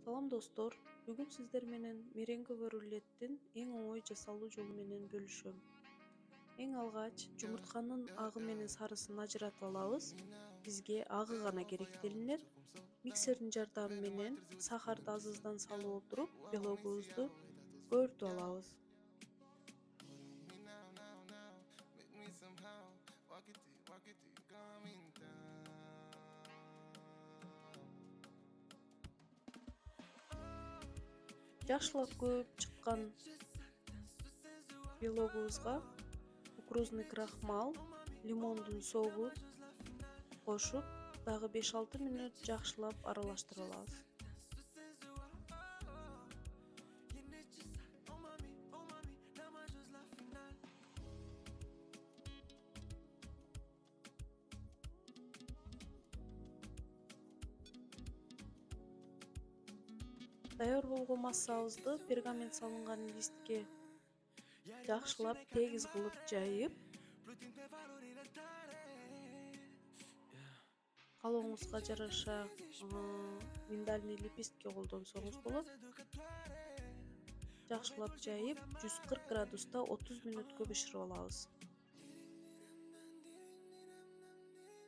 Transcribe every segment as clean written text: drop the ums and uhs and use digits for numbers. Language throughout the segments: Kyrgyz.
Салам достор, бүгүн сиздер менен меренговый рулеттин эң оңой жасалуу жолу менен бөлүшөм. Эң алгач жумуртканын агы менен сарысын ажыратып алабыз. Бизге агы гана керектелинет. Миксердин жардамы менен сахарды азыздан салып отуруп, белогубузду көөртүп алабыз. Жакшылап көүп чыккан белогубузга кукурузный крахмал, лимондун согу кошуп, дагы 5-6 мүнөт жакшылап аралаштырып алабыз. Даяр болгон массабызды пергамент салынган листке жакшылап тегиз кылып жайып, калооңузга жараша миндальный лепестке колдонсоңуз болот. Жакшылап жайып, 140 градуста 30 мүнөткө бышырып алабыз.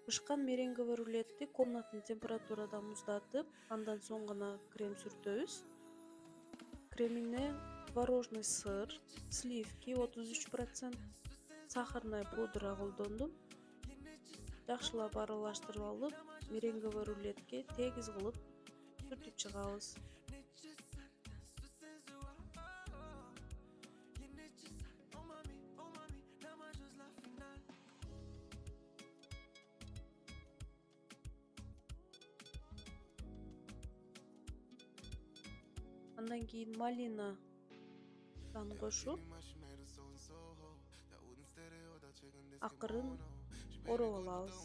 Бышкан меренговый рулетти комнатный температурада муздатып, андан соң гана крем сүртөбүз. Кремине творожный сыр, сливки 33%, сахарная пудра колдондум. Жакшылап аралаштырып алып, меренговый рулетке тегиз кылып сүртүп чыгабыз. Андан кийин малинадан кошуп, акырын ороп алабыз.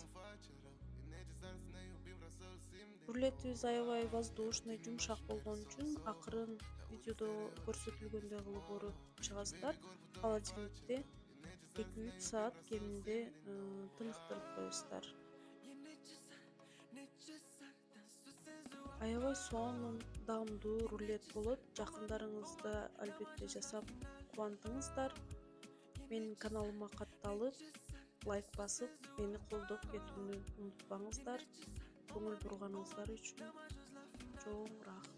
Рулетибиз аябай воздушный, жумшак болгон үчүн акырын видеодо көрсөтүлгөндөй кылып ороп чыгасыздар. Холодильникте 2-3 саат кеминде тыныктырып коесуздар. Аябай сонун, даамдуу рулет болот. Жакындарыңызды албетте жасап кубантыңыздар. Менин каналыма катталып, лайк басып, мени колдоп кетүүнү унутпаңыздар. Көңүл бурганыңыздар үчүн чоң рахмат.